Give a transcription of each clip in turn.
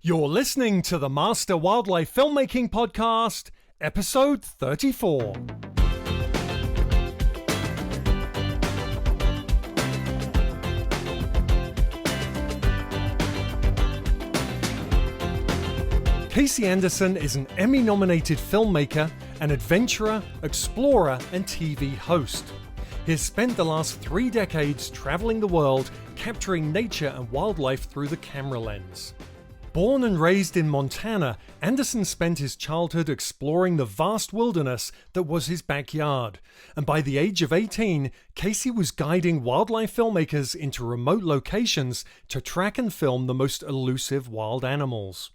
You're listening to the Master Wildlife Filmmaking Podcast, episode 34. Casey Anderson is an Emmy-nominated filmmaker, an adventurer, explorer, and TV host. He has spent the last 3 decades traveling the world, capturing nature and wildlife through the camera lens. Born and raised in Montana, Anderson spent his childhood exploring the vast wilderness that was his backyard, and by the age of 18, Casey was guiding wildlife filmmakers into remote locations to track and film the most elusive wild animals.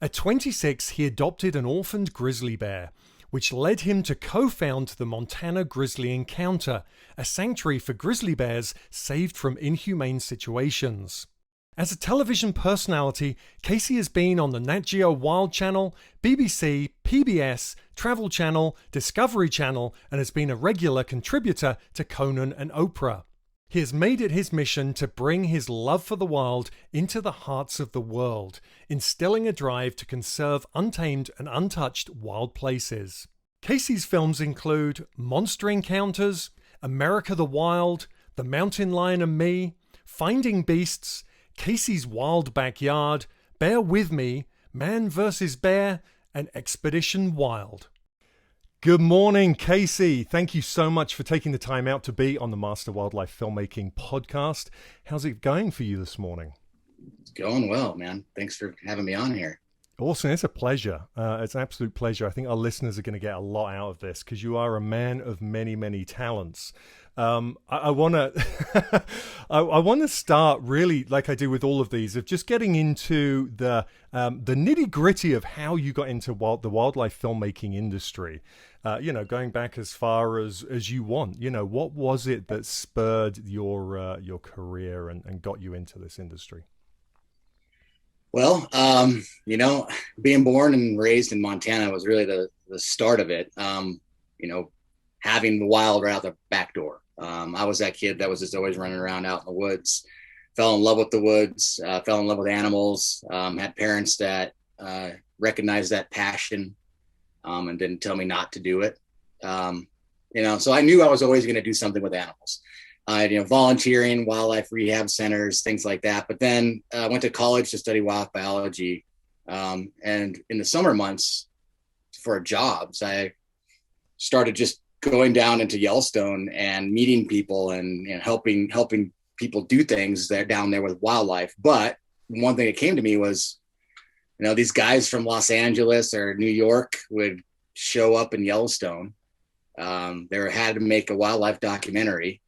At 26, he adopted an orphaned grizzly bear, which led him to co-found the Montana Grizzly Encounter, a sanctuary for grizzly bears saved from inhumane situations. As a television personality, Casey has been on the Nat Geo WILD channel, BBC, PBS, Travel Channel, Discovery Channel, and has been a regular contributor to Conan and Oprah. He has made it his mission to bring his love for the wild into the hearts of the world, instilling a drive to conserve untamed and untouched wild places. Casey's films include Monster Encounters, America the Wild, The Mountain Lion and Me, Finding Beasts, Casey's Wild Backyard, Bear With Me, Man vs. Bear, and Expedition Wild. Good morning, Casey. Thank you so much for taking the time out to be on the Master Wildlife Filmmaking Podcast. How's it going for you this morning? It's going well, man. Thanks for having me on here. Awesome. It's a pleasure. It's an absolute pleasure. I think our listeners are going to get a lot out of this because you are a man of many, many talents. I want to I want to start really like I do with all of these of just getting into the nitty gritty of how you got into the wildlife filmmaking industry. Going back as far as you want. What was it that spurred your career and got you into this industry? Well, being born and raised in Montana was really the start of it. Having the wild right out the back door. I was that kid that was just always running around out in the woods, fell in love with the woods, fell in love with animals, had parents that recognized that passion and didn't tell me not to do it. So I knew I was always going to do something with animals. Volunteering, wildlife rehab centers, things like that. But then I went to college to study wildlife biology. And in the summer months for jobs, I started just going down into Yellowstone and meeting people and helping people do things that down there with wildlife. But one thing that came to me was, these guys from Los Angeles or New York would show up in Yellowstone. They had to make a wildlife documentary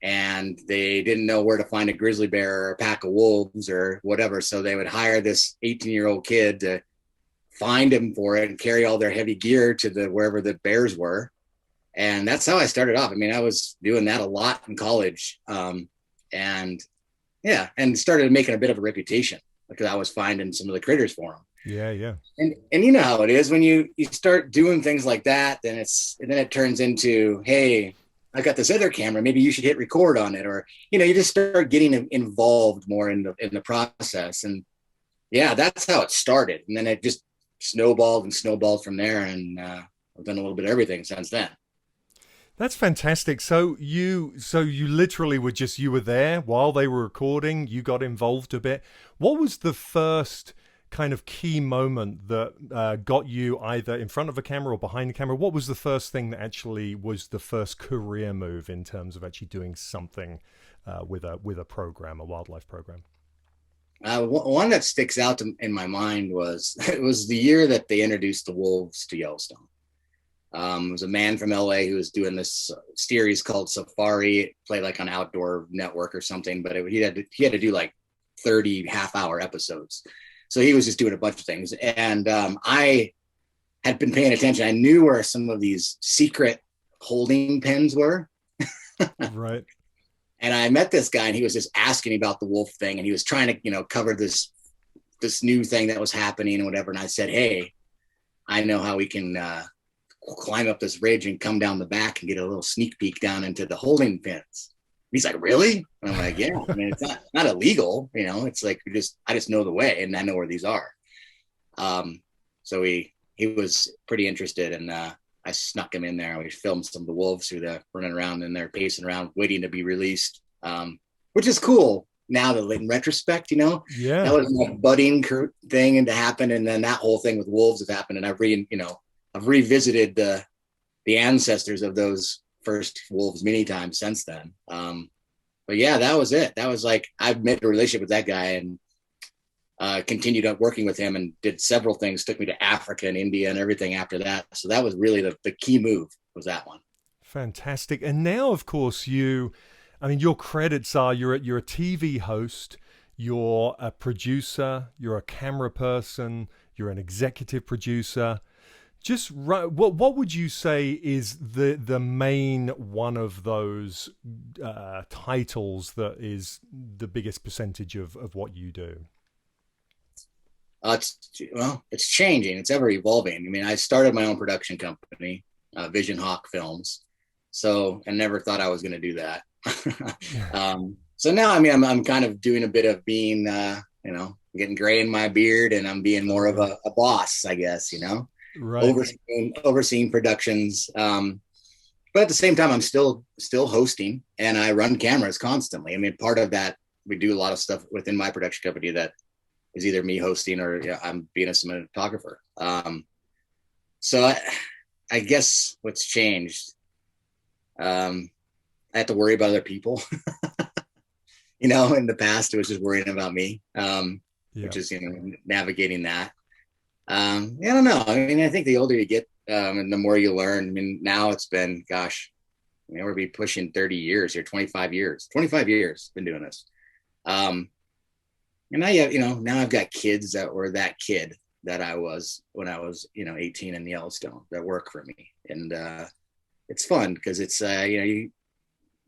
and they didn't know where to find a grizzly bear or a pack of wolves or whatever. So they would hire this 18-year-old kid to find him for it and carry all their heavy gear to wherever the bears were. And that's how I started off. I was doing that a lot in college. And started making a bit of a reputation because I was finding some of the critters for them. Yeah. And you know how it is when you start doing things like that, then it turns into, hey, I got this other camera, maybe you should hit record on it. Or, you just start getting involved more in the process. And yeah, that's how it started. And then it just snowballed from there. And I've done a little bit of everything since then. That's fantastic. So you literally you were there while they were recording, you got involved a bit. What was the first kind of key moment that got you either in front of a camera or behind the camera? What was the first thing that actually was the first career move in terms of actually doing something with a program, a wildlife program? One that sticks out in my mind was it was the year that they introduced the wolves to Yellowstone. It was a man from LA who was doing this series called Safari. It played like on Outdoor Network or something, but he had to do like 30 half-hour episodes. So he was just doing a bunch of things. And I had been paying attention. I knew where some of these secret holding pens were. Right. And I met this guy and he was just asking about the wolf thing. And he was trying to, cover this new thing that was happening and whatever. And I said, hey, I know how we can climb up this ridge and come down the back and get a little sneak peek down into the holding pens. He's like, really? And I'm like, yeah. I mean, it's not illegal, you know. It's like I just know the way, and I know where these are. So he was pretty interested, and I snuck him in there. We filmed some of the wolves who are running around and they're pacing around, waiting to be released, which is cool. Now that in retrospect, you know, Yeah. that was a budding thing and to happen, and then that whole thing with wolves have happened, and I've revisited the ancestors of those first wolves many times since then. But yeah, that was it. That was like, I've made a relationship with that guy and continued up working with him and did several things, took me to Africa and India and everything after that. So that was really the key move, was that one. Fantastic. And now, of course, your credits are you're a TV host, you're a producer, you're a camera person, you're an executive producer. Just what would you say is the main one of those titles that is the biggest percentage of what you do? It's changing. It's ever evolving. I mean, I started my own production company, VisionHawk Films. So I never thought I was going to do that. So now, I mean, I'm kind of doing a bit of being, getting gray in my beard, and I'm being more of a boss, I guess, you know. Right. Overseeing productions, but at the same time I'm still hosting, and I run cameras constantly. I mean, part of that, we do a lot of stuff within my production company that is either me hosting or I'm being a cinematographer. So I guess what's changed, I have to worry about other people. You know, in the past it was just worrying about me, which is, navigating that. I don't know. I mean, I think the older you get, and the more you learn. I mean, now it's been, we're be pushing 30 years here, 25 years been doing this. And now I've got kids that were that kid that I was when I was, 18 in Yellowstone, that work for me. And it's fun because it's, you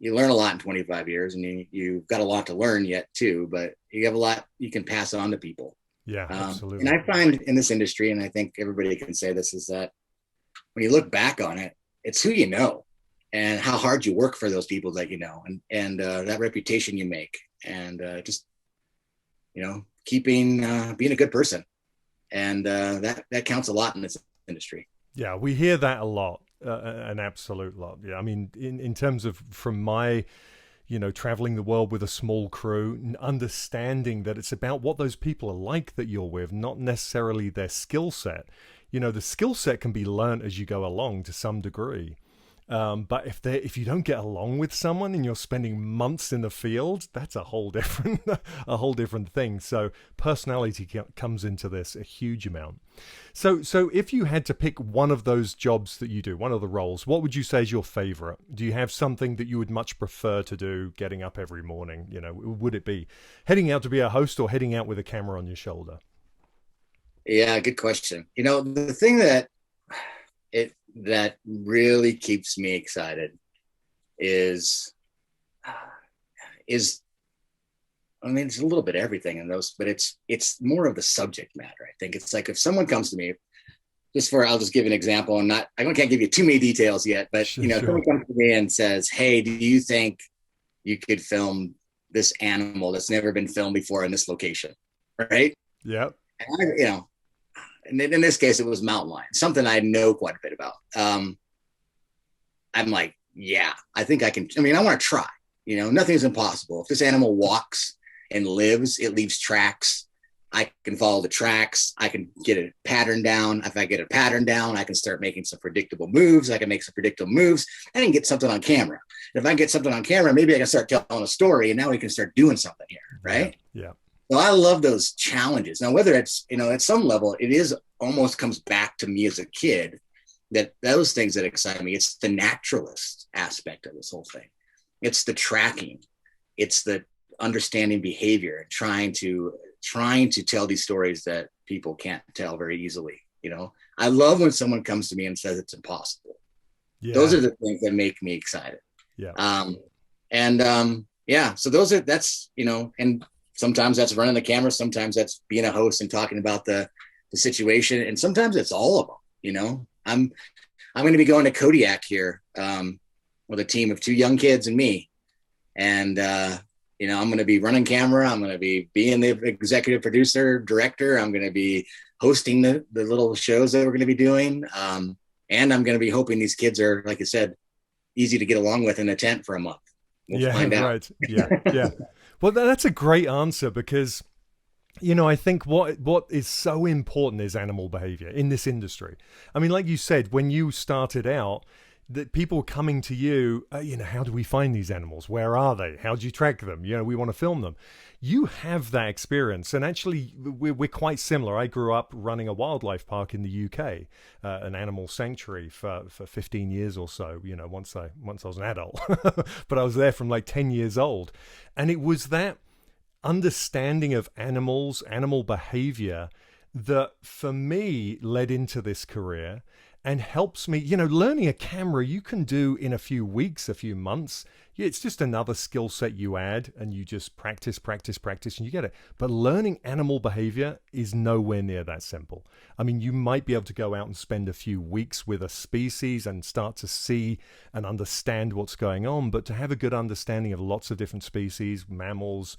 learn a lot in 25 years, and you've got a lot to learn yet too, but you have a lot you can pass on to people. Yeah, absolutely. And I find in this industry, and I think everybody can say this, is that when you look back on it, it's who you know and how hard you work for those people that you know, and that reputation you make, and just keeping being a good person, and that counts a lot in this industry. Yeah, we hear that a lot, an absolute lot. Yeah, I mean, in terms of from my traveling the world with a small crew, understanding that it's about what those people are like that you're with, not necessarily their skill set. The skill set can be learned as you go along to some degree. But if you don't get along with someone and you're spending months in the field, that's a whole different thing. So personality comes into this a huge amount. So if you had to pick one of those jobs that you do, one of the roles, what would you say is your favorite? Do you have something that you would much prefer to do, getting up every morning? Would it be heading out to be a host or heading out with a camera on your shoulder? Yeah, good question. The thing that really keeps me excited is I mean, it's a little bit everything in those, but it's more of the subject matter. I think it's like, if someone comes to me, I'll just give an example, and I can't give you too many details yet, but sure. Someone comes to me and says, hey, do you think you could film this animal that's never been filmed before in this location? Right. Yep. And and in this case, it was mountain lion, something I know quite a bit about. I'm like, yeah, I think I can. I mean, I want to try. Nothing's impossible. If this animal walks and lives, it leaves tracks. I can follow the tracks. I can get a pattern down. If I get a pattern down, I can start making some predictable moves. I can make some predictable moves. I can get something on camera. If I get something on camera, maybe I can start telling a story, and now we can start doing something here, right? Yeah. So I love those challenges. Now, whether it's, at some level, it is almost comes back to me as a kid, that those things that excite me. It's the naturalist aspect of this whole thing. It's the tracking. It's the understanding behavior and trying to tell these stories that people can't tell very easily. I love when someone comes to me and says it's impossible. Yeah. Those are the things that make me excited. Yeah. So that's and sometimes that's running the camera. Sometimes that's being a host and talking about the situation. And sometimes it's all of them. I'm going to be going to Kodiak here with a team of 2 young kids and me. And, I'm going to be running camera. I'm going to be being the executive producer, director. I'm going to be hosting the little shows that we're going to be doing. And I'm going to be hoping these kids are, like I said, easy to get along with in a tent for a month. We'll find out. Right. Yeah. Yeah. Well, that's a great answer because, I think what is so important is animal behavior in this industry. I mean, like you said, when you started out, that people were coming to you, how do we find these animals? Where are they? How do you track them? We want to film them. You have that experience, and actually, we're quite similar. I grew up running a wildlife park in the UK, an animal sanctuary for 15 years or so. Once I was an adult, but I was there from like 10 years old, and it was that understanding of animals, animal behavior, that for me led into this career. And helps me, learning a camera you can do in a few weeks, a few months. It's just another skill set you add and you just practice, and you get it. But learning animal behavior is nowhere near that simple. I mean, you might be able to go out and spend a few weeks with a species and start to see and understand what's going on. But to have a good understanding of lots of different species, mammals,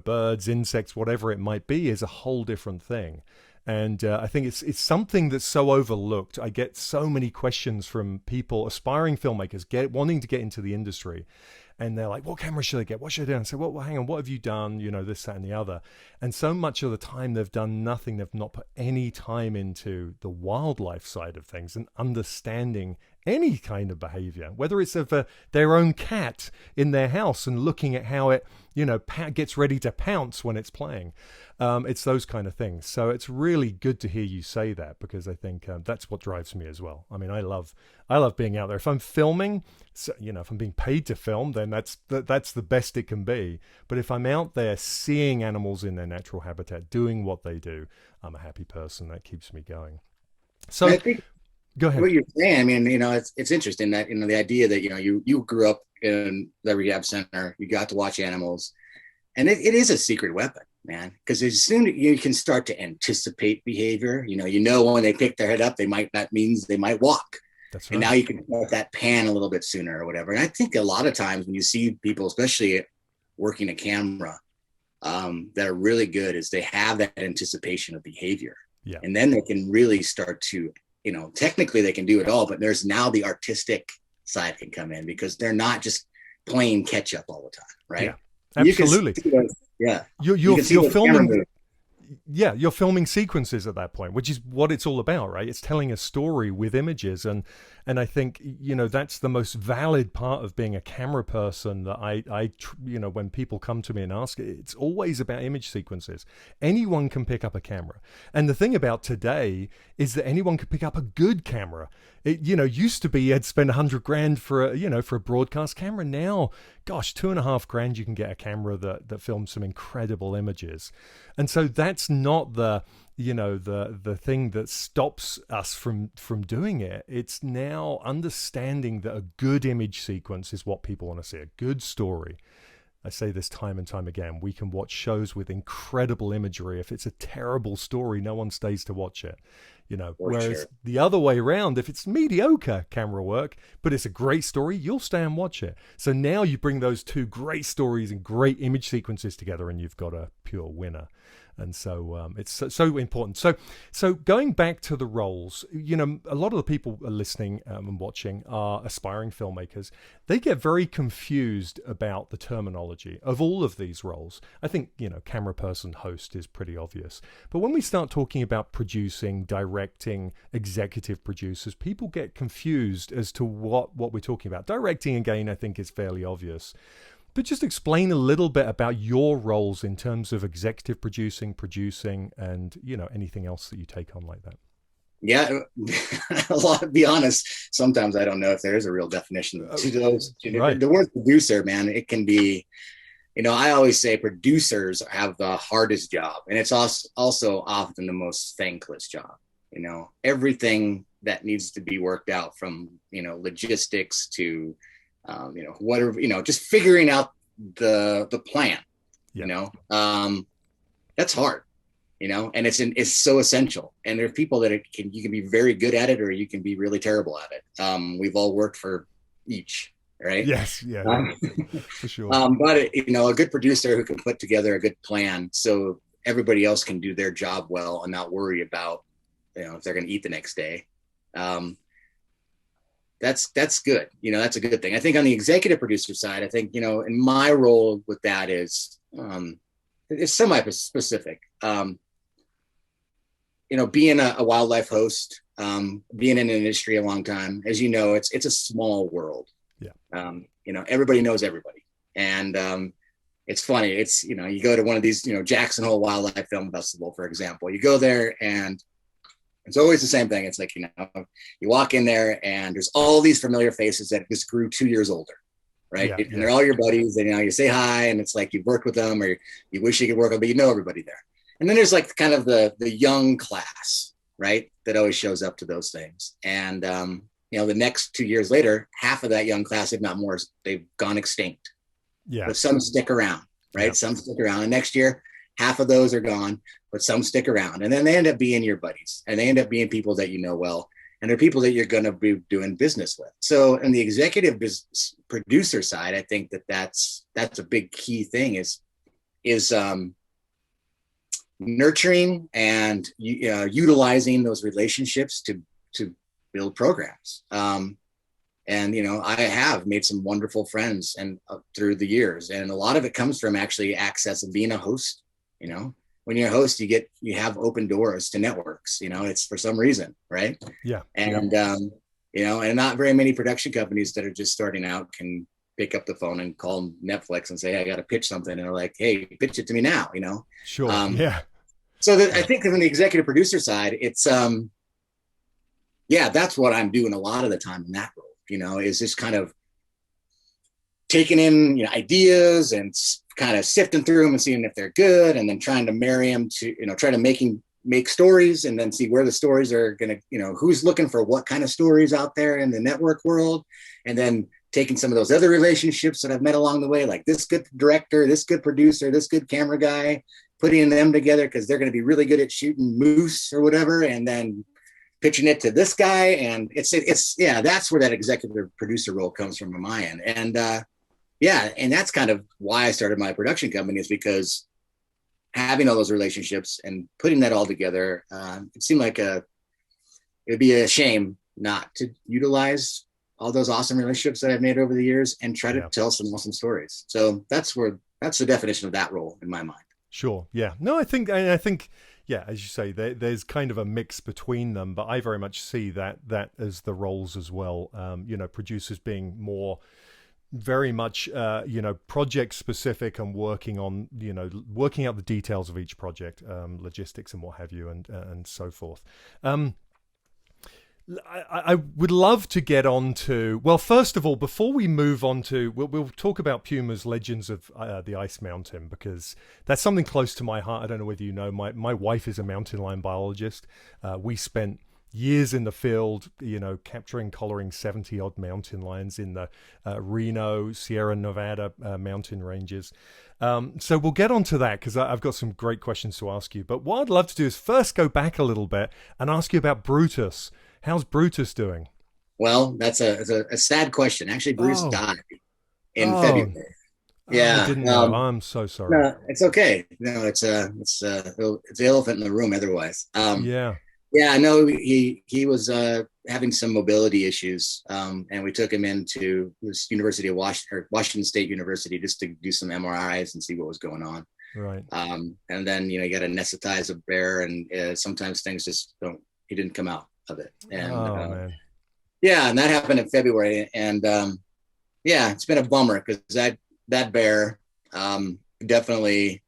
birds, insects, whatever it might be, is a whole different thing. And I think it's something that's so overlooked. I get so many questions from people, aspiring filmmakers, wanting to get into the industry. And they're like, what camera should I get? What should I do? And I say, well, hang on, what have you done? This, that, and the other. And so much of the time they've done nothing. They've not put any time into the wildlife side of things and understanding any kind of behavior, whether it's of their own cat in their house and looking at how it, gets ready to pounce when it's playing. It's those kind of things. So it's really good to hear you say that, because I think that's what drives me as well. I mean, I love being out there. If I'm filming, so, if I'm being paid to film, then that's the best it can be. But if I'm out there seeing animals in their natural habitat, doing what they do, I'm a happy person. That keeps me going. So I think go ahead. what you're saying, I mean, it's interesting that, the idea that, you grew up in the rehab center, you got to watch animals, and it is a secret weapon, man, because as soon as you can start to anticipate behavior, when they pick their head up, that means they might walk. That's right. And now you can let that pan a little bit sooner or whatever. And I think a lot of times when you see people, especially working a camera, that are really good, is they have that anticipation of behavior. Yeah. And then they can really start to, technically they can do it all, but there's now the artistic side can come in, because they're not just playing catch up all the time. Right. Yeah. Absolutely. You're filming. Yeah, you're filming sequences at that point, which is what it's all about, right? It's telling a story with images, and I think that's the most valid part of being a camera person. That I when people come to me and ask, it's always about image sequences. Anyone can pick up a camera, and the thing about today is that anyone can pick up a good camera. It used to be you'd spend $100,000 for a broadcast camera. Now, gosh, $2.5 grand you can get a camera that films some incredible images, and so that's not the thing that stops us from doing it. It's now understanding that a good image sequence is what people want to see, a good story. I say this time and time again. We can watch shows with incredible imagery. If it's a terrible story, no one stays to watch it. Whereas the other way around, if it's mediocre camera work, but it's a great story, you'll stay and watch it. So now you bring those two great stories and great image sequences together, and you've got a pure winner. And so it's so important. So going back to the roles, a lot of the people listening and watching are aspiring filmmakers. They get very confused about the terminology of all of these roles. I think, camera person, host is pretty obvious. But when we start talking about producing, directing, executive producers, people get confused as to what we're talking about. Directing, again, I think is fairly obvious. But just explain a little bit about your roles in terms of executive producing, and, anything else that you take on like that. Yeah, to be honest, sometimes I don't know if there is a real definition to those. Right. The word producer, man, it can be, I always say producers have the hardest job, and it's also often the most thankless job. Everything that needs to be worked out, from, logistics to, whatever, just figuring out the plan, that's hard, and it's so essential. And there are people that you can be very good at it, or you can be really terrible at it. We've all worked for each, right? Yes, yeah, Um, for sure. but a good producer who can put together a good plan so everybody else can do their job well and not worry about, if they're going to eat the next day. Um, that's good. That's a good thing. I think on the executive producer side, I think, in my role with that is, it's semi-specific. Being a wildlife host, being in an industry a long time, as you know, it's a small world. Yeah. Everybody knows everybody. And it's funny. It's, you go to one of these, Jackson Hole Wildlife Film Festival, for example, you go there and it's always the same thing. It's like, you walk in there and there's all these familiar faces that just grew 2 years older, right? Yeah, And yeah. they're all your buddies, and you say hi, and it's like you've worked with them, or you wish you could work with them, but you know everybody there. And then there's like kind of the young class, right, that always shows up to those things. And the next 2 years later, half of that young class, if not more, they've gone extinct. Yeah. But some stick around, right? Yeah. Some stick around. And next year, half of those are gone, but some stick around. And then they end up being your buddies, and they end up being people that you know well, and they're people that you're going to be doing business with. So in the executive business producer side, I think that's a big key thing is nurturing and utilizing those relationships to build programs. And I have made some wonderful friends and through the years, and a lot of it comes from actually access of being a host. When you're a host, you have open doors to networks. It's for some reason, right? Yeah. And and not very many production companies that are just starting out can pick up the phone and call Netflix and say, hey, I got to pitch something, and they're like, hey, pitch it to me now. Sure. Yeah. So I think from the executive producer side, it's that's what I'm doing a lot of the time in that role. Is just kind of taking in ideas and kind of sifting through them and seeing if they're good, and then trying to marry them to try to make stories, and then see where the stories are going to who's looking for what kind of stories out there in the network world, and then taking some of those other relationships that I've met along the way, like this good director, this good producer, this good camera guy, putting them together because they're going to be really good at shooting moose or whatever, and then pitching it to this guy. And it's that's where that executive producer role comes from on my end. And and that's kind of why I started my production company, is because having all those relationships and putting that all together, it seemed like it'd be a shame not to utilize all those awesome relationships that I've made over the years and try to tell some awesome stories. So that's the definition of that role in my mind. Sure. Yeah. No, I think, yeah, as you say, there's kind of a mix between them, but I very much see that as the roles as well. Producers being more very much, project specific and working on, working out the details of each project, logistics and what have you, and so forth. I would love to get on to, well, first of all, before we move on to, we'll talk about Pumas, Legends of the Ice Mountain, because that's something close to my heart. I don't know whether you know, my wife is a mountain lion biologist. We spent years in the field, capturing, collaring 70 odd mountain lions in the Reno, Sierra Nevada mountain ranges. So we'll get onto that, because I've got some great questions to ask you. But what I'd love to do is first go back a little bit and ask you about Brutus. How's Brutus doing? Well, that's a sad question. Actually, Bruce died in February. Yeah, I didn't know. I'm so sorry. No, it's okay. No, it's the elephant in the room. Otherwise, yeah. No, he was having some mobility issues, and we took him into this University of Washington State University just to do some MRIs and see what was going on. Right. And then you got to anesthetize a bear, and sometimes things just don't. He didn't come out of it, and man. and that happened in February, and it's been a bummer, because that bear definitely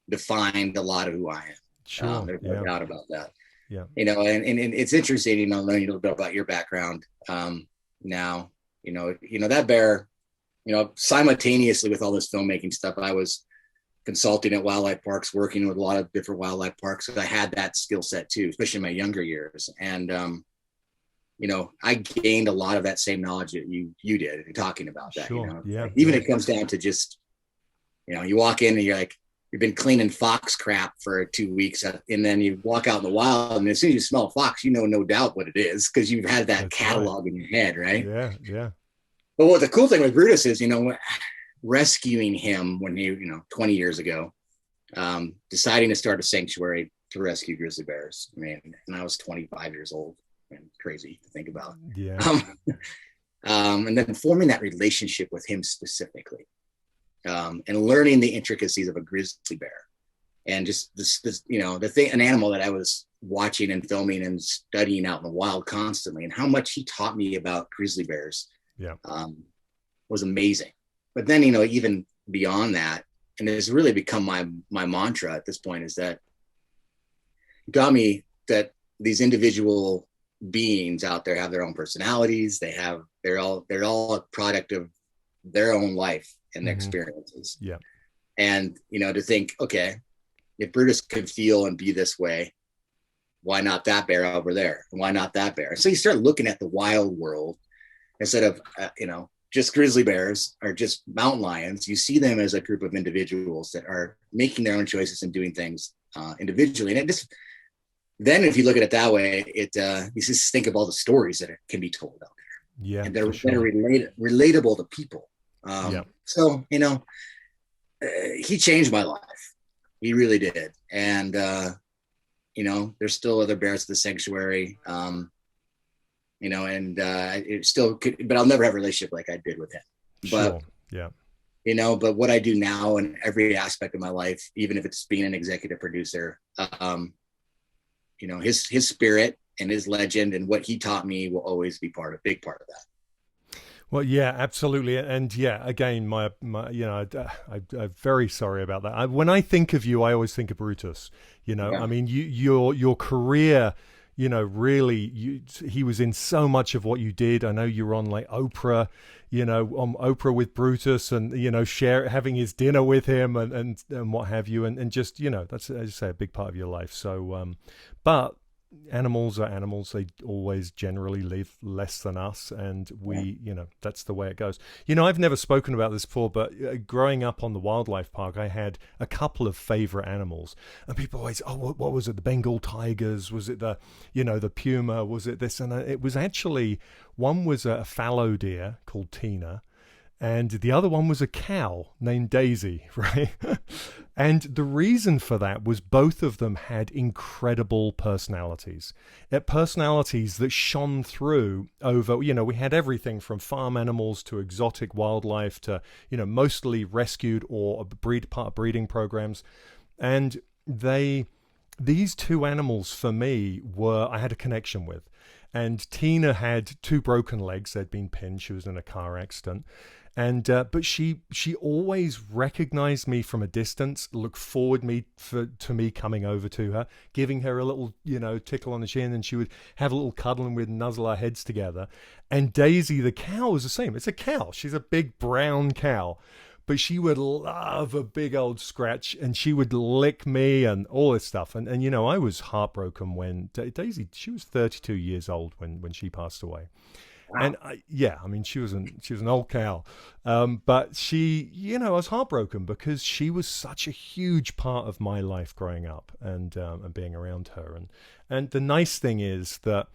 defined a lot of who I am. Sure. There's no doubt about that. Yeah. And it's interesting, learning a little bit about your background. Now, that bear, simultaneously with all this filmmaking stuff, I was consulting at wildlife parks, working with a lot of different wildlife parks. I had that skill set too, especially in my younger years. And, I gained a lot of that same knowledge that you did in talking about that. Sure. Yeah. Even it comes down to just, you walk in and you're like, you've been cleaning fox crap for 2 weeks, and then you walk out in the wild, and as soon as you smell a fox, no doubt what it is, because you've had that catalog in your head, right? Yeah. But what the cool thing with Brutus is, rescuing him when 20 years ago, deciding to start a sanctuary to rescue grizzly bears. I mean, and I was 25 years old, and crazy to think about. Yeah. And then forming that relationship with him specifically, and learning the intricacies of a grizzly bear, and just this an animal that I was watching and filming and studying out in the wild constantly, and how much he taught me about grizzly bears, was amazing. But then, even beyond that, and it's really become my mantra at this point, is that he taught me that these individual beings out there have their own personalities. They're all a product of their own life and their experiences. Yeah. And, to think, okay, if Brutus could feel and be this way, why not that bear over there? Why not that bear? So you start looking at the wild world instead of, just grizzly bears or just mountain lions. You see them as a group of individuals that are making their own choices and doing things individually. And it just, then if you look at it that way, you just think of all the stories that can be told out there. Yeah. And they're relatable to people. So, he changed my life. He really did. And, there's still other bears at the sanctuary, it still could, but I'll never have a relationship like I did with him. But, but what I do now in every aspect of my life, even if it's being an executive producer, his spirit and his legend and what he taught me will always be a big part of that. Well, yeah, absolutely. And again, I'm very sorry about that. When I think of you, I always think of Brutus, I mean, your career, really, he was in so much of what you did. I know you were on like Oprah, on Oprah with Brutus, and, having his dinner with him and what have you. And just, that's, as you say, a big part of your life. So, but animals are animals. They always generally live less than us, and we that's the way it goes. I've never spoken about this before, but growing up on the wildlife park, I had a couple of favorite animals, and people always, what was it, the Bengal tigers, was it the the puma, was it this? And it was actually, one was a fallow deer called Tina, and the other one was a cow named Daisy, right? And the reason for that was both of them had incredible personalities. Personalities that shone through over, we had everything from farm animals to exotic wildlife to, mostly rescued or part of breeding programs. And these two animals for me I had a connection with. And Tina had 2 broken legs. They'd been pinned. She was in a car accident. And but she always recognized me from a distance, looked forward to me coming over to her, giving her a little tickle on the chin, and she would have a little cuddle and we'd nuzzle our heads together. And Daisy the cow was the same. It's a cow. She's a big brown cow, but she would love a big old scratch, and she would lick me and all this stuff. And I was heartbroken when Daisy, she was 32 years old when she passed away. Wow. And I mean, she was an old cow, but she, I was heartbroken because she was such a huge part of my life growing up and being around her. And the nice thing is that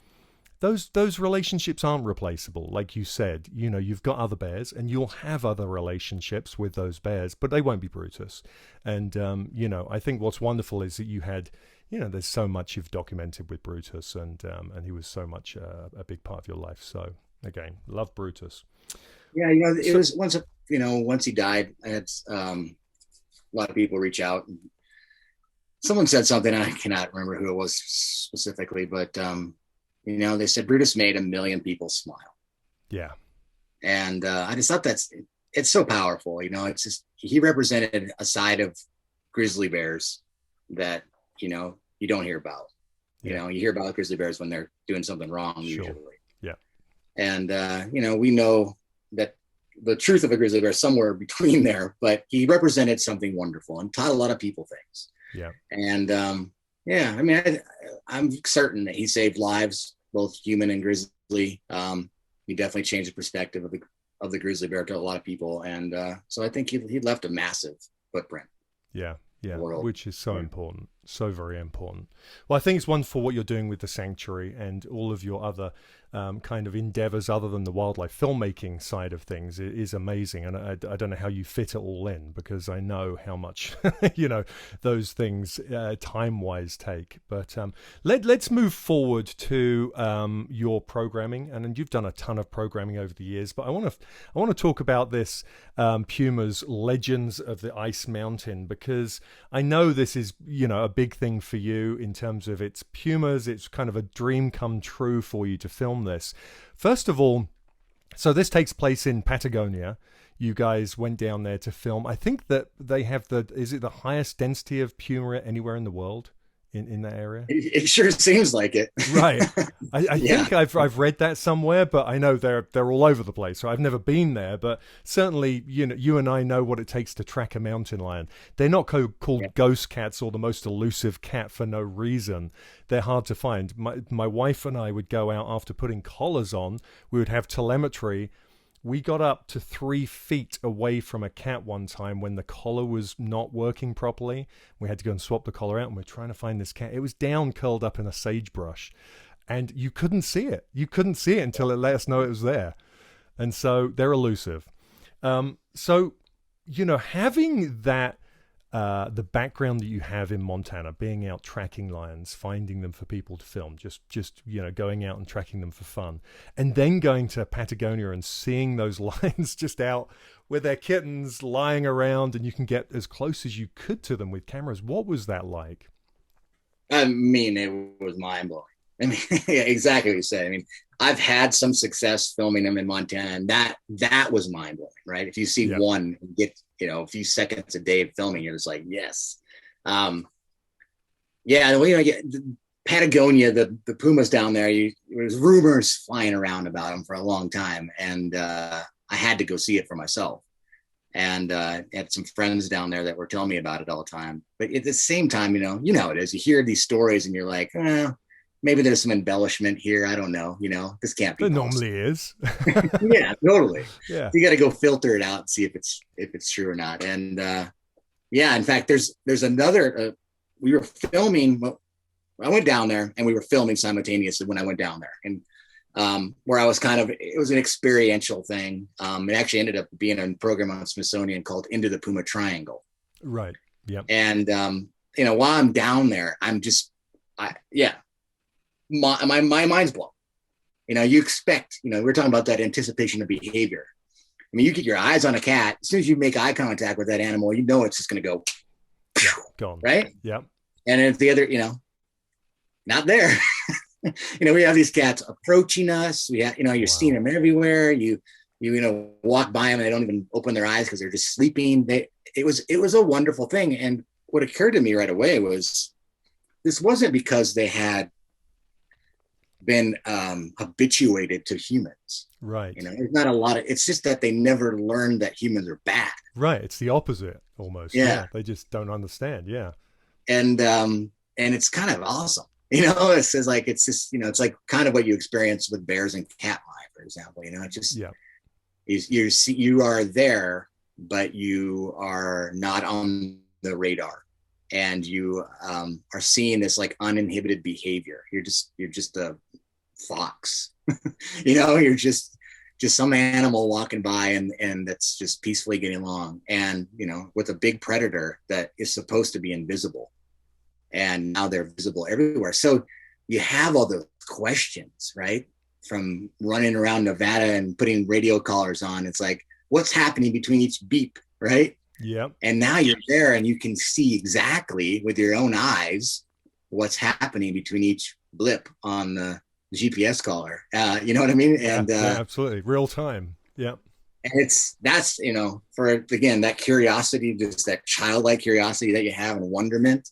those relationships aren't replaceable. Like you said, you've got other bears and you'll have other relationships with those bears, but they won't be Brutus. And, I think what's wonderful is that you had, there's so much you've documented with Brutus, and he was so much a big part of your life. So again, love Brutus. Yeah. It was once he died, I had a lot of people reach out. Someone said something, I cannot remember who it was specifically, but, they said Brutus made 1 million people smile. Yeah. And I just thought it's so powerful. It's just, he represented a side of grizzly bears that, you don't hear about. You hear about grizzly bears when they're doing something wrong, usually. Yeah. And, we know that the truth of a grizzly bear is somewhere between there, but he represented something wonderful and taught a lot of people things. Yeah. And, I mean, I'm certain that he saved lives, both human and grizzly. He definitely changed the perspective of the grizzly bear to a lot of people. And so I think he left a massive footprint. Yeah. Yeah. Which is so important. So very important. Well, I think it's wonderful what you're doing with the sanctuary and all of your other kind of endeavors other than the wildlife filmmaking side of things. It is amazing. And I don't know how you fit it all in, because I know how much, those things time-wise take. But let's move forward to your programming. And you've done a ton of programming over the years, but I want to talk about this Pumas Legends of the Ice Mountain, because I know this is, a big thing for you in terms of it's Pumas. It's kind of a dream come true for you to film this. First of all, so this takes place in Patagonia. You guys went down there to film. I think that they have is it the highest density of puma anywhere in the world? In that area? It sure seems like it. Right. I think I've read that somewhere, but I know they're all over the place. So I've never been there, but certainly, you and I know what it takes to track a mountain lion. They're not called ghost cats or the most elusive cat for no reason. They're hard to find. My wife and I would go out after putting collars on. We would have telemetry. We got up to 3 feet away from a cat one time when the collar was not working properly. We had to go and swap the collar out, and we're trying to find this cat. It was down, curled up in a sagebrush, and you couldn't see it. You couldn't see it until it let us know it was there. And so they're elusive. So, having that, the background that you have in Montana, being out tracking lions, finding them for people to film, just going out and tracking them for fun, and then going to Patagonia and seeing those lions just out with their kittens lying around, and you can get as close as you could to them with cameras. What was that like? I mean, it was mind blowing. I mean, yeah, exactly what you said. I mean, I've had some success filming them in Montana, and that was mind blowing, right? If you see one get, a few seconds a day of filming, you're just like, yes. Patagonia, the Pumas down there, there was rumors flying around about them for a long time. And I had to go see it for myself. And I had some friends down there that were telling me about it all the time. But at the same time, how it is. You hear these stories and you're like, maybe there's some embellishment here. I don't know. This can't be. It normally is. Yeah, totally. Yeah. You got to go filter it out and see if it's true or not. And in fact, there's another. We were filming. Well, I went down there and we were filming simultaneously when I went down there, and where I was it was an experiential thing. It actually ended up being a program on Smithsonian called Into the Puma Triangle. Right. Yeah. And while I'm down there, my mind's blown. You expect, we're talking about that anticipation of behavior. I mean, you get your eyes on a cat. As soon as you make eye contact with that animal, it's just going to go, gone. Right? Yeah. And if the other, not there. We have these cats approaching us. You're seeing them everywhere. You walk by them and they don't even open their eyes because they're just sleeping. It was a wonderful thing. And what occurred to me right away was this wasn't because they had been habituated to humans, right? There's not a lot of. It's just that they never learned that humans are bad, right? It's the opposite almost. Yeah, they just don't understand. Yeah, and it's kind of awesome. It's just like it's like kind of what you experience with bears and cat eye, for example. It's just you are there, but you are not on the radar. And you are seeing this like uninhibited behavior. You're just a fox, you're just some animal walking by and that's just peacefully getting along. And, with a big predator that is supposed to be invisible. And now they're visible everywhere. So you have all those questions, right? From running around Nevada and putting radio collars on. It's like, what's happening between each beep, right? Yep. And now you're there and you can see exactly with your own eyes what's happening between each blip on the GPS collar. You know what I mean? And absolutely. Real time. Yep. And that's for, again, that curiosity, just that childlike curiosity that you have and wonderment.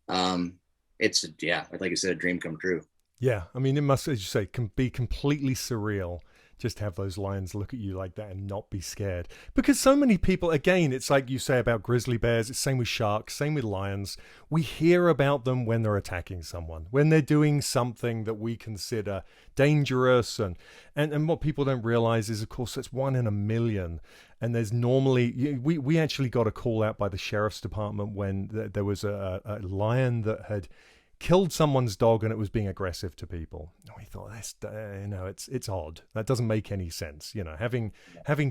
It's, like you said, a dream come true. Yeah. I mean, it must, as you say, can be completely surreal just have those lions look at you like that and not be scared. Because so many people, again, it's like you say about grizzly bears, it's same with sharks, same with lions. We hear about them when they're attacking someone, when they're doing something that we consider dangerous. And what people don't realize is, of course, that's 1 in a million. And there's normally, we actually got a call out by the sheriff's department when there was a lion that had killed someone's dog and it was being aggressive to people. And we thought, that's it's odd. That doesn't make any sense. Having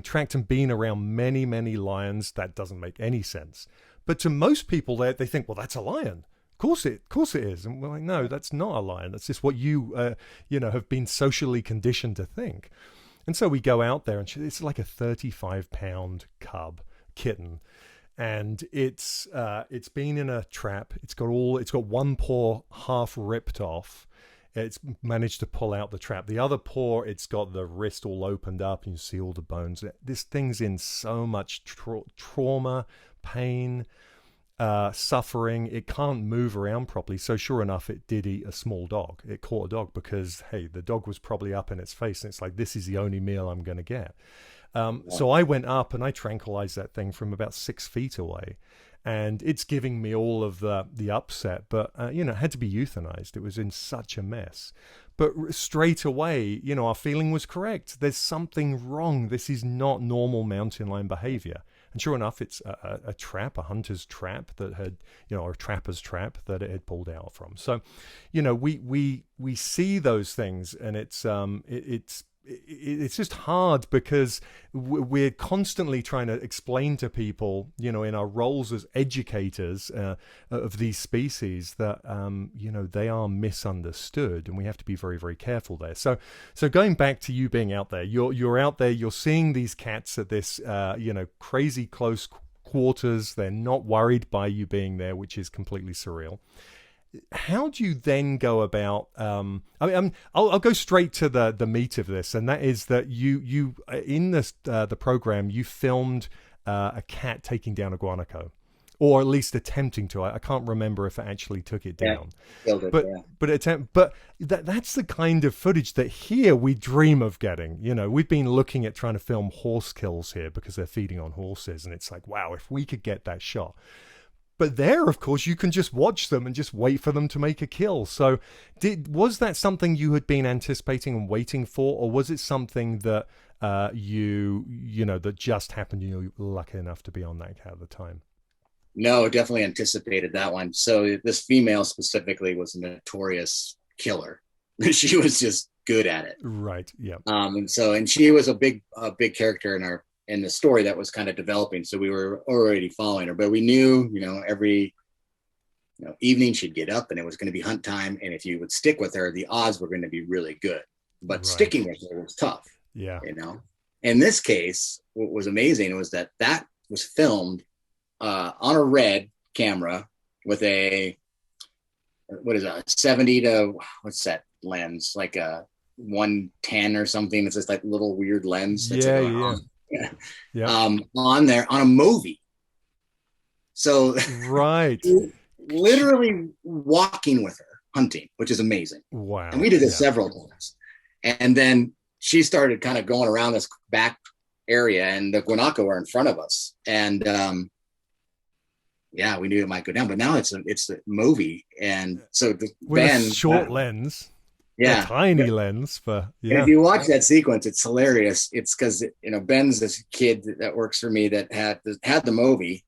tracked and been around many lions, that doesn't make any sense. But to most people, they think, well, that's a lion. Of course it is. And we're like, no, that's not a lion. That's just what you have been socially conditioned to think. And so we go out there, and it's like a 35-pound kitten. And it's been in a trap. It's got one paw half ripped off. It's managed to pull out the trap. The other paw, it's got the wrist all opened up, and you see all the bones. This thing's in so much trauma, pain, suffering. It can't move around properly. So sure enough, it did eat a small dog. It caught a dog because, hey, the dog was probably up in its face, and it's like, this is the only meal I'm going to get. So I went up and I tranquilized that thing from about 6 feet away, and it's giving me all of the upset, but it had to be euthanized. It was in such a mess. But straight away, our feeling was correct. There's something wrong. This is not normal mountain lion behavior. And sure enough, it's a trap, a hunter's trap that had, or a trapper's trap that it had pulled out from. So, we see those things, and it's just hard because we're constantly trying to explain to people, in our roles as educators of these species that, they are misunderstood, and we have to be very, very careful there. So going back to you being out there, you're out there, you're seeing these cats at this, crazy close quarters. They're not worried by you being there, which is completely surreal. How do you then go about? I'll go straight to the meat of this, and that is that you in this the program you filmed a cat taking down a guanaco, or at least attempting to. I can't remember if it actually took it down, killed it, but that's the kind of footage that here we dream of getting. We've been looking at trying to film horse kills here because they're feeding on horses, and it's like, wow, if we could get that shot. But there, of course, you can just watch them and just wait for them to make a kill. So was that something you had been anticipating and waiting for, or was it something that that just happened, you were lucky enough to be on that cat at the time? No, definitely anticipated that one. So this female specifically was a notorious killer. She was just good at it. Right. Yeah. And she was a big character in the story that was kind of developing. So we were already following her, but we knew, every evening she'd get up and it was going to be hunt time. And if you would stick with her, the odds were going to be really good, but right. Sticking with her was tough. Yeah. In this case, what was amazing was that was filmed on a red camera with a 70 to what's that lens? Like a 110 or something. It's just like little weird lens. That's on there on a movie. So right. Literally walking with her hunting, which is amazing. Wow. And we did it several times. And then she started kind of going around this back area, and the guanaco were in front of us. And we knew it might go down, but now it's a movie. And so Ben, a short lens. Yeah, a tiny lens. And if you watch that sequence, it's hilarious. It's because Ben's this kid that works for me that had the movie,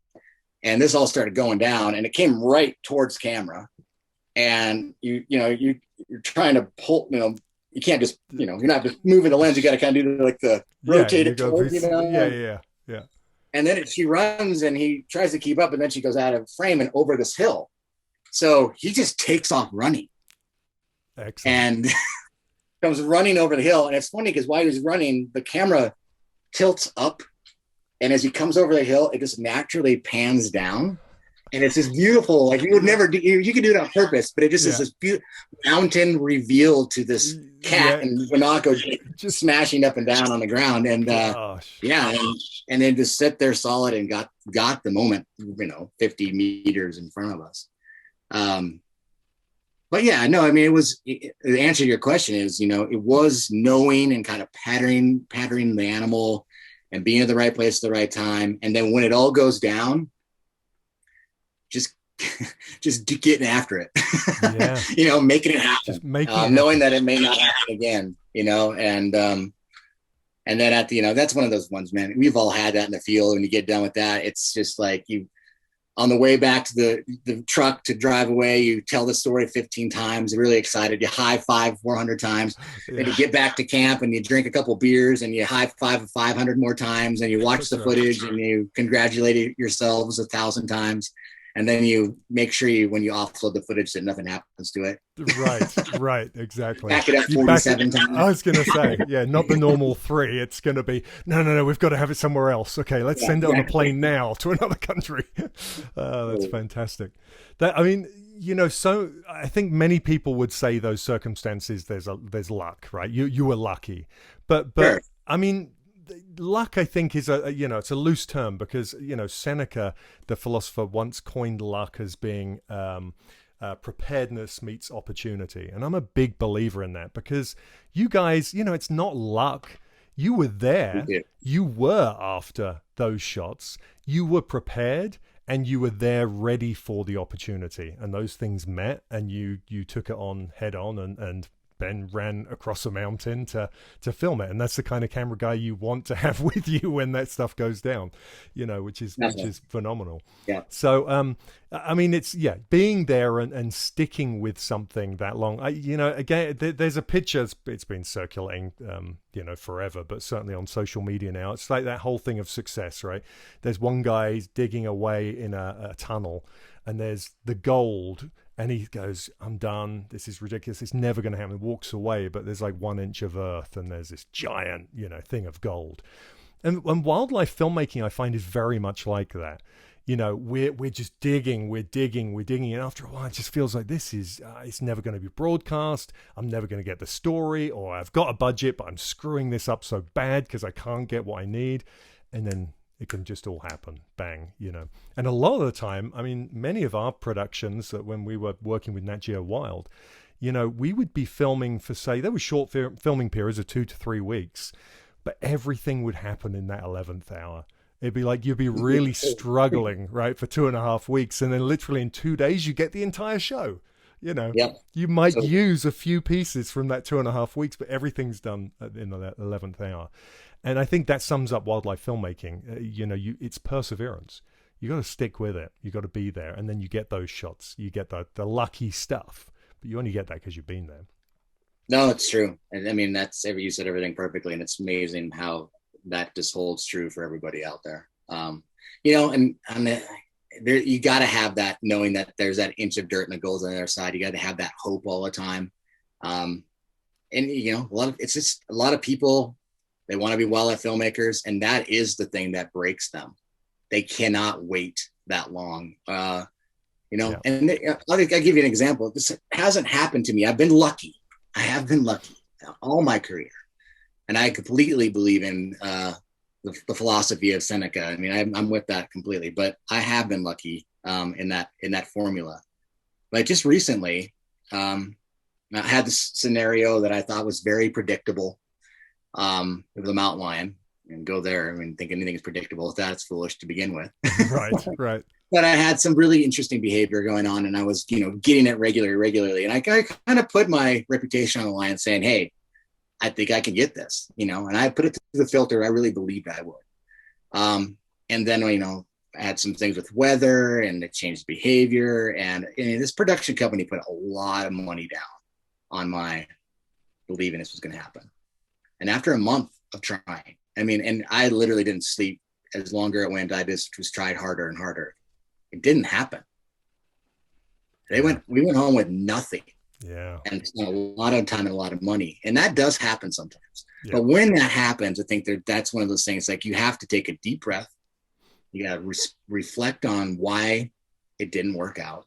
and this all started going down, and it came right towards camera, and you're trying to pull, you can't just you're not just moving the lens. You got to kind of do the rotate it towards, Yeah. And then she runs, and he tries to keep up, and then she goes out of frame and over this hill. So he just takes off running. Excellent. And comes running over the hill. And it's funny because while he's running, the camera tilts up. And as he comes over the hill, it just naturally pans down. And it's this beautiful, like you would never do, you could do it on purpose, but it just is this beautiful mountain reveal to this cat and guanaco just smashing up and down on the ground. And and then just sit there solid and got the moment, 50 meters in front of us. But yeah, no, I mean, the answer to your question is, it was knowing and kind of patterning the animal and being at the right place at the right time. And then when it all goes down, just just getting after it. Yeah. Making it happen. Just making it knowing happen. that it may not happen again, and then that's one of those ones, man. We've all had that in the field. When you get done with that, it's just like you on the way back to the truck to drive away, you tell the story 15 times, you're really excited, you high five 400 times, then you get back to camp and you drink a couple beers and you high five 500 more times, and you watch the footage and you congratulate yourselves 1,000 times. And then you make sure when you offload the footage that nothing happens to it. Right, exactly. Back it up 47 times. I was going to say, yeah, not the normal 3. It's going to be, no, we've got to have it somewhere else. Okay, let's send it on a plane now to another country. That's fantastic. So I think many people would say those circumstances, there's luck, right? You were lucky. But sure. I mean, luck, I think, is it's a loose term, because Seneca, the philosopher, once coined luck as being preparedness meets opportunity, and I'm a big believer in that, because you guys, it's not luck. You were there. You were after those shots. You were prepared, and you were there ready for the opportunity, and those things met, and you took it on head on, and Ben ran across a mountain to film it. And that's the kind of camera guy you want to have with you when that stuff goes down, which is phenomenal. Yeah. So, I mean, it's, being there and sticking with something that long. Again, there's a picture, it's been circulating, forever, but certainly on social media now. It's like that whole thing of success, right? There's one guy digging away in a tunnel, and there's the gold. And he goes, I'm done. This is ridiculous. It's never going to happen. He walks away, but there's like 1 inch of earth, and there's this giant, thing of gold. And wildlife filmmaking, I find, is very much like that. We're just digging, we're digging. And after a while, it just feels like this is, it's never going to be broadcast. I'm never going to get the story, or I've got a budget, but I'm screwing this up so bad because I can't get what I need. And then it can just all happen, bang, And a lot of the time, I mean, many of our productions, that when we were working with Nat Geo WILD, we would be filming for, say, there were short filming periods of 2 to 3 weeks, but everything would happen in that 11th hour. It'd be like you'd be really struggling, right, for 2.5 weeks, and then literally in 2 days you get the entire show. You might use a few pieces from that 2.5 weeks, but everything's done in the 11th hour. And I think that sums up wildlife filmmaking. It's perseverance. You got to stick with it. You got to be there, and then you get those shots. You get the lucky stuff, but you only get that because you've been there. No, it's true. And I mean, you said everything perfectly, and it's amazing how that just holds true for everybody out there. You got to have that, knowing that there's that inch of dirt and the gold's on the other side. You got to have that hope all the time. And a lot of people, they want to be wildlife filmmakers, and that is the thing that breaks them. They cannot wait that long. And I'll give you an example. This hasn't happened to me. I've been lucky. I have been lucky all my career. And I completely believe in the philosophy of Seneca. I mean, I'm with that completely, but I have been lucky in that formula. But just recently, I had this scenario that I thought was very predictable. With a mountain lion, and go there. I mean, think anything is predictable. That's foolish to begin with. Right. But I had some really interesting behavior going on, and I was, getting it regularly. And I kind of put my reputation on the line, saying, "Hey, I think I can get this," and I put it through the filter. I really believed I would. And then, I had some things with weather, and it changed behavior. And this production company put a lot of money down on my believing this was going to happen. And after a month of trying, and I literally didn't sleep as longer it went. I just tried harder and harder. It didn't happen. We went home with nothing. Yeah. And spent a lot of time and a lot of money. And that does happen sometimes. Yeah. But when that happens, I think that's one of those things, like, you have to take a deep breath. You got to reflect on why it didn't work out.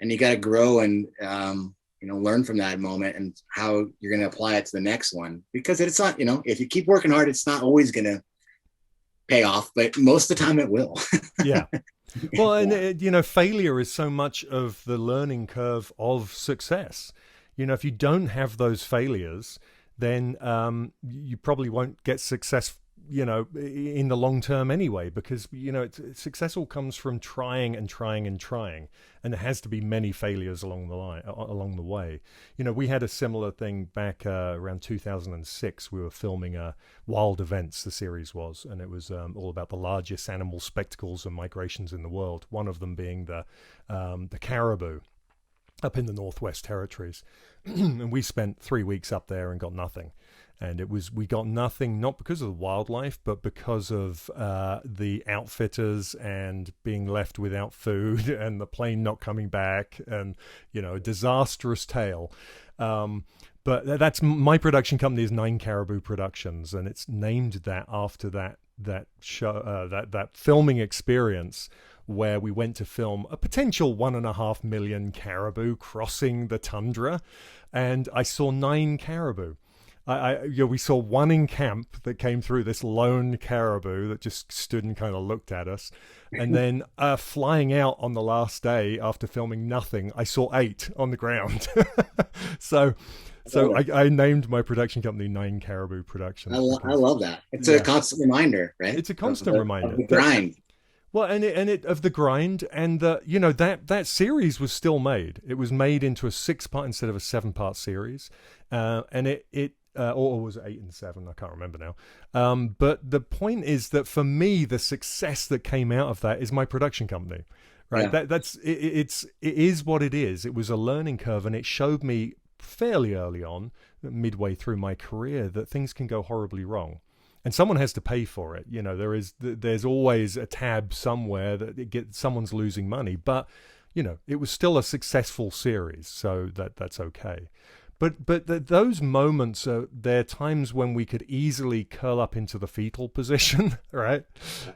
And you got to grow and, learn from that moment and how you're going to apply it to the next one. Because it's not, if you keep working hard, it's not always going to pay off, but most of the time it will. Yeah. Well, and you know, failure is so much of the learning curve of success. You know, if you don't have those failures, then you probably won't get success, you know, in the long term anyway, because, you know, success all comes from trying and trying and trying, and there has to be many failures along the way. You know, we had a similar thing back around 2006. We were filming Wild Events, the series was, and it was all about the largest animal spectacles and migrations in the world, one of them being the caribou up in the Northwest Territories. And we spent 3 weeks up there and got nothing. And we got nothing, not because of the wildlife, but because of the outfitters and being left without food and the plane not coming back, and, you know, a disastrous tale. But that's my production company is Nine Caribou Productions, and it's named that after that show, that filming experience where we went to film a potential 1.5 million caribou crossing the tundra, and I saw 9 caribou. We saw one in camp that came through, this lone caribou that just stood and kind of looked at us. And then flying out on the last day after filming nothing, I saw 8 on the ground. So I named my production company Nine Caribou Productions. I love that. It's a constant reminder, right? It's a constant reminder. Of the grind. Well, and it of the grind, and you know, that series was still made. It was made into a 6-part instead of a 7-part series, and it or was it 8 and 7? I can't remember now. But the point is that for me, the success that came out of that is my production company, right? Yeah. It is what it is. It was a learning curve, and it showed me fairly early on, midway through my career, that things can go horribly wrong. And someone has to pay for it. You know, there's always a tab somewhere that someone's losing money. But, you know, it was still a successful series, so that's okay. But those moments they're times when we could easily curl up into the fetal position, right?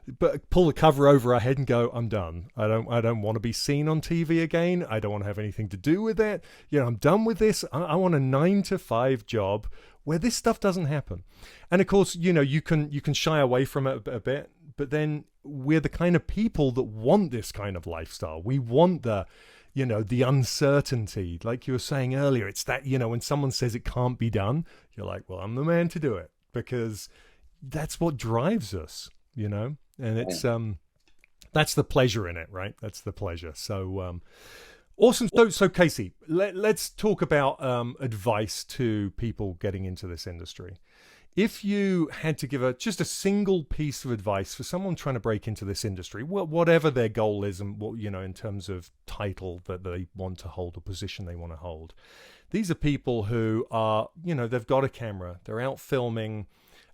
But pull the cover over our head and go, I'm done. I don't want to be seen on TV again. I don't want to have anything to do with it. You know, I'm done with this. I want a 9-to-5 job where this stuff doesn't happen. And of course, you know, you can shy away from it a bit, but then we're the kind of people that want this kind of lifestyle. We want the uncertainty, like you were saying earlier. It's that, you know, when someone says it can't be done, you're like, well, I'm the man to do it, because that's what drives us, you know. And it's that's the pleasure in it, right? That's the pleasure. So awesome. So Casey, let's talk about advice to people getting into this industry. If you had to give just a single piece of advice for someone trying to break into this industry, whatever their goal is, and what, you know, in terms of title that they want to hold or position they want to hold, these are people who are, you know, they've got a camera, they're out filming,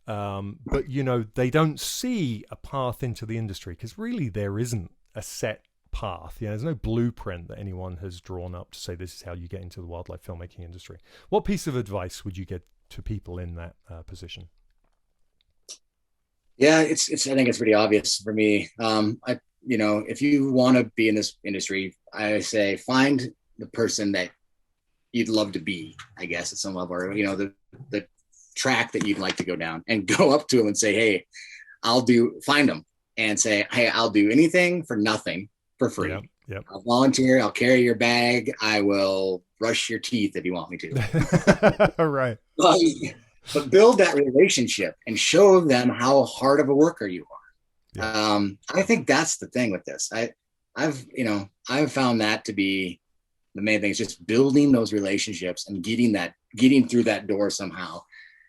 but, you know, they don't see a path into the industry, because really there isn't a set path. You know, there's no blueprint that anyone has drawn up to say this is how you get into the wildlife filmmaking industry. What piece of advice would you get to people in that position? Yeah, I think it's pretty obvious for me. You know, if you want to be in this industry, I say find the person that you'd love to be, I guess, at some level, or, you know, the track that you'd like to go down, and go up to them and say, hey, find them and say, hey, I'll do anything for nothing, for free. Yep. I'll volunteer. I'll carry your bag. I will brush your teeth if you want me to. All right. But build that relationship and show them how hard of a worker you are. Yeah. I think that's the thing with this. I've found that to be the main thing, is just building those relationships and getting through that door somehow.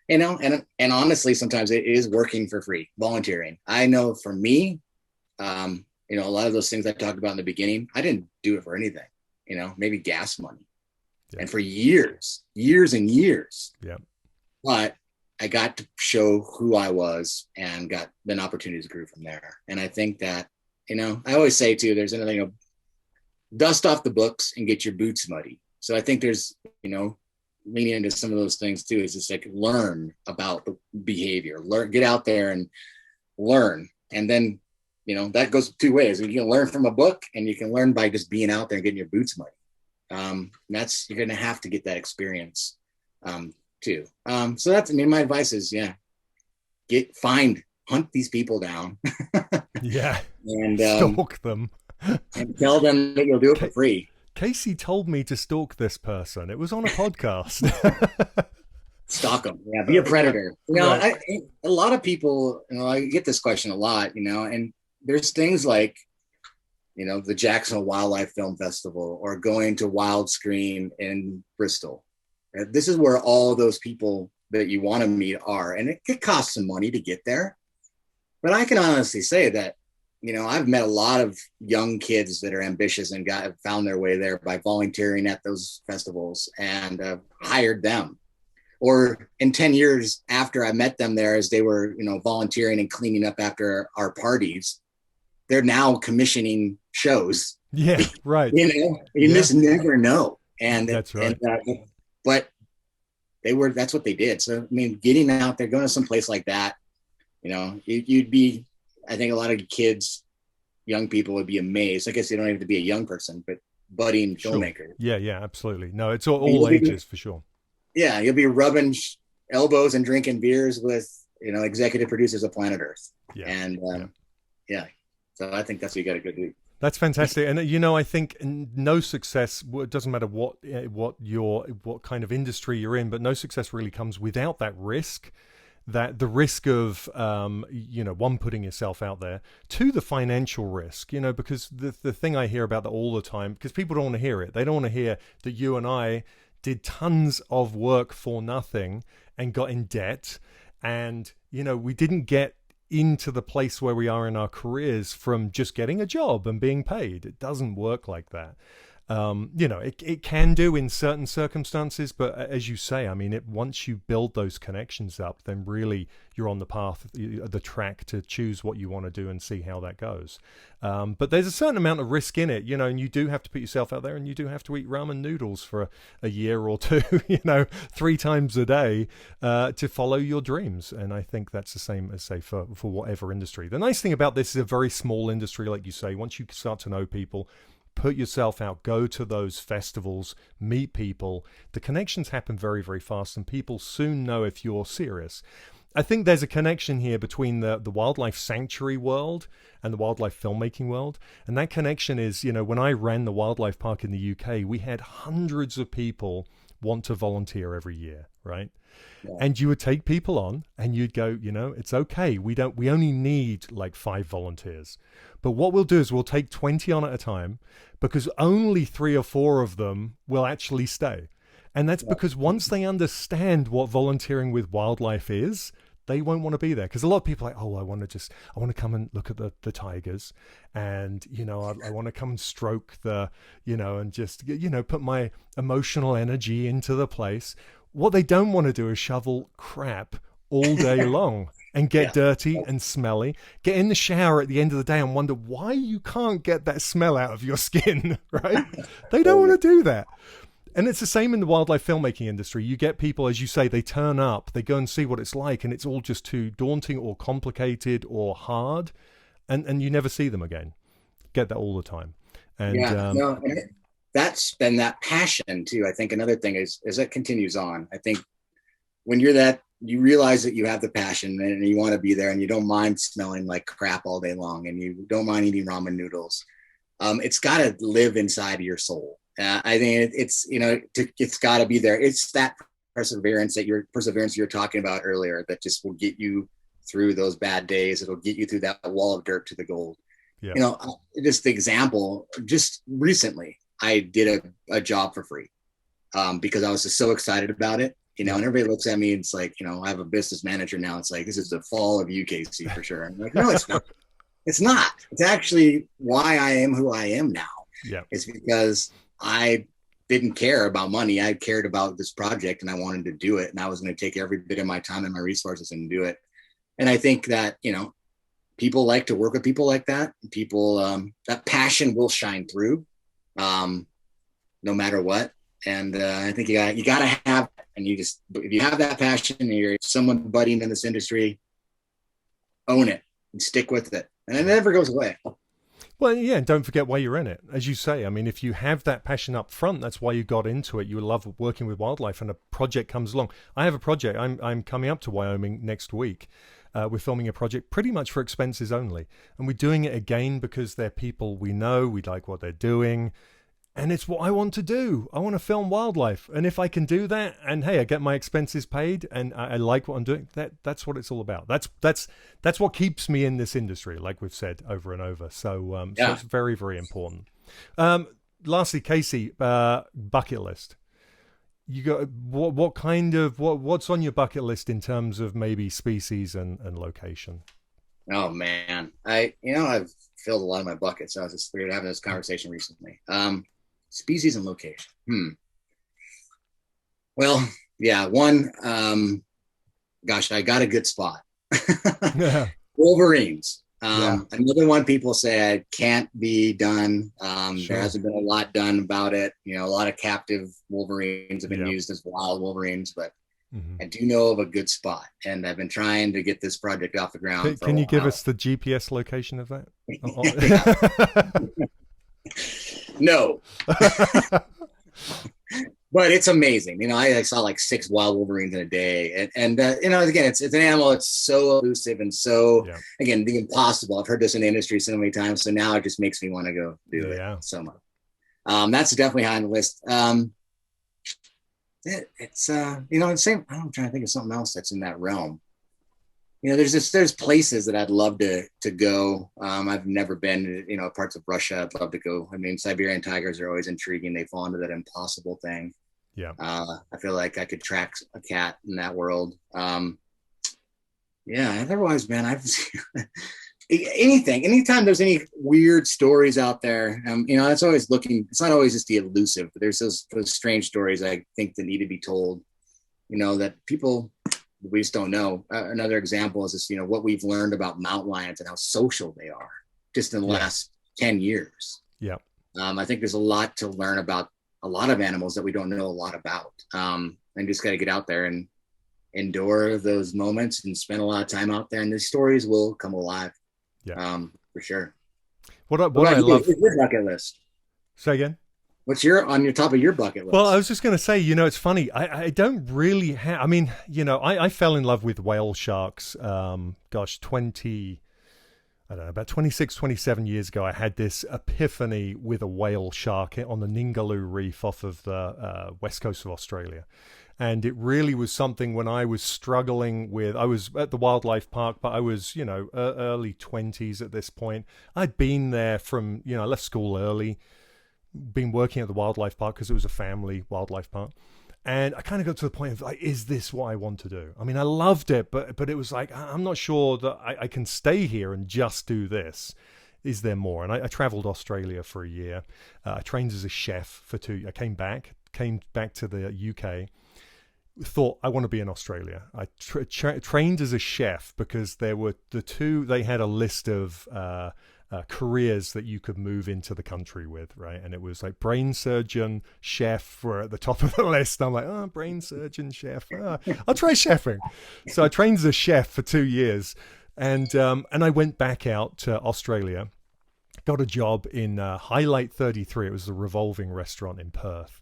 You know, and honestly, sometimes it is working for free, volunteering. I know for me, you know, a lot of those things I talked about in the beginning, I didn't do it for anything, you know, maybe gas money. Yeah. And for years and years. Yeah. But I got to show who I was, and got then opportunities grew from there. And I think that, you know, I always say too, there's anything of dust off the books and get your boots muddy. So I think there's, you know, leaning into some of those things too, is just like learn about the behavior, get out there and learn. And then, you know, that goes 2 ways. You can learn from a book, and you can learn by just being out there and getting your boots muddy. You're going to have to get that experience too. So that's, I mean, my advice is, hunt these people down. Yeah. And stalk them. and tell them that you'll do it for free. Casey told me to stalk this person. It was on a podcast. Stalk them. Yeah, be a predator. Right. A lot of people, I get this question a lot, and there's things like, the Jacksonville Wildlife Film Festival or going to Wild Screen in Bristol. This is where all those people that you want to meet are. And it could cost some money to get there. But I can honestly say that, I've met a lot of young kids that are ambitious and found their way there by volunteering at those festivals and hired them. Or in 10 years after I met them there, as they were, volunteering and cleaning up after our parties, they're now commissioning shows. Yeah, right. You just never know. And that's right. But that's what they did. So, getting out there, going to some place like that, you'd be, I think a lot of kids, young people would be amazed. I guess they don't have to be a young person, but budding filmmaker. Yeah, absolutely. No, it's all ages for sure. Yeah, you'll be rubbing elbows and drinking beers with, executive producers of Planet Earth. Yeah. And so I think that's what you got to go do. That's fantastic. And I think no success, it doesn't matter what kind of industry you're in, but no success really comes without that risk. That the risk of, one, putting yourself out there, two, the financial risk, because the thing I hear about that all the time, because people don't want to hear it. They don't want to hear that you and I did tons of work for nothing and got in debt. And, we didn't get into the place where we are in our careers from just getting a job and being paid. It doesn't work like that. It can do in certain circumstances, but as you say, once you build those connections up, then really you're on the path, the track to choose what you want to do and see how that goes. But there's a certain amount of risk in it, and you do have to put yourself out there, and you do have to eat ramen noodles for a year or two, 3 times a day, to follow your dreams. And I think that's the same as, say, for whatever industry. The nice thing about this is a very small industry, like you say. Once you start to know people, put yourself out, go to those festivals, meet people. The connections happen very, very fast, and people soon know if you're serious. I think there's a connection here between the wildlife sanctuary world and the wildlife filmmaking world. And that connection is, when I ran the wildlife park in the UK, we had hundreds of people want to volunteer every year, right? Yeah. And you would take people on and you'd go, it's okay. We only need like 5 volunteers. But what we'll do is we'll take 20 on at a time, because only 3 or 4 of them will actually stay. And that's because once they understand what volunteering with wildlife is, they won't want to be there. Because a lot of people are like, I want to come and look at the tigers, and I want to come and stroke and just put my emotional energy into the place. What they don't want to do is shovel crap all day long and get dirty and smelly, get in the shower at the end of the day and wonder why you can't get that smell out of your skin, right? They don't want to do that. And it's the same in the wildlife filmmaking industry. You get people, as you say, they turn up, they go and see what it's like, and it's all just too daunting or complicated or hard, and you never see them again. Get that all the time. And that's been that passion too. I think another thing is that continues on. I think when you realize that you have the passion and you want to be there, and you don't mind smelling like crap all day long, and you don't mind eating ramen noodles. It's got to live inside of your soul. I think it's got to be there. It's that perseverance that you're talking about earlier that just will get you through those bad days. It'll get you through that wall of dirt to the gold. Yeah. Just the example, just recently, I did a job for free because I was just so excited about it. And everybody looks at me and it's like, I have a business manager now. It's like, this is the fall of UKC for sure. I'm like, no, it's not. It's not. It's actually why I am who I am now. Yeah. It's because I didn't care about money. I cared about this project and I wanted to do it. And I was going to take every bit of my time and my resources and do it. And I think that, people like to work with people like that. People, that passion will shine through no matter what. And I think you got to have, and if you have that passion and you're someone budding in this industry, own it and stick with it. And it never goes away. Well, yeah, and don't forget why you're in it. As you say, if you have that passion up front, that's why you got into it. You love working with wildlife, and a project comes along. I have a project. I'm coming up to Wyoming next week, we're filming a project pretty much for expenses only. And we're doing it again because they're people we know, we like what they're doing. And it's what I want to do. I want to film wildlife. And if I can do that, and hey, I get my expenses paid and I like what I'm doing, that's what it's all about. That's what keeps me in this industry, like we've said over and over. So it's very, very important. Lastly, Casey, bucket list. You got what's on your bucket list in terms of maybe species and location? Oh man, I've filled a lot of my buckets. So I was just weird having this conversation recently. Species and location. Well, yeah, one, gosh, I got a good spot. Yeah. Wolverines. Another one people say it can't be done. There hasn't been a lot done about it. A lot of captive Wolverines have been used as wild Wolverines, but I do know of a good spot, and I've been trying to get this project off the ground. Can you give us the GPS location of that? No. But it's amazing. I saw like 6 wild Wolverines in a day. And again, it's an animal that's so elusive and so, again, the impossible. I've heard this in the industry so many times. So now it just makes me want to go do it so much. That's definitely high on the list. It's the same. I'm trying to think of something else that's in that realm. There's places that I'd love to go. I've never been, parts of Russia I'd love to go. I mean, Siberian tigers are always intriguing. They fall into that impossible thing. Yeah. I feel like I could track a cat in that world. Otherwise, man, anytime there's any weird stories out there, it's always it's not always just the elusive, but there's those strange stories I think that need to be told, that people, we just don't know. Another example is this, what we've learned about mountain lions and how social they are just in the last 10 years. Yeah. I think there's a lot to learn about a lot of animals that we don't know a lot about. And just got to get out there and endure those moments and spend a lot of time out there. And the stories will come alive. Yeah. For sure. What I love. What's your bucket list? Say again? What's on your top of your bucket list? Well, I was just going to say, it's funny. I don't really have, I fell in love with whale sharks. About 26, 27 years ago, I had this epiphany with a whale shark on the Ningaloo Reef off of the west coast of Australia. And it really was something when I was struggling with, I was at the wildlife park, but I was, early 20s at this point. I'd been there from, I left school early, been working at the wildlife park because it was a family wildlife park. And I kind of got to the point of like, is this what I want to do? I mean, I loved it, but it was like, I'm not sure that I can stay here and just do this. Is there more? And I traveled Australia for a year. I trained as a chef for 2 years. I came back to the UK. Thought I want to be in Australia. I trained as a chef because there were they had a list of careers that you could move into the country with, right? And it was like brain surgeon, chef were at the top of the list. I'm like, brain surgeon, chef. I'll try chefing. So I trained as a chef for 2 years, and I went back out to Australia, got a job in Highlight 33. It was a revolving restaurant in Perth.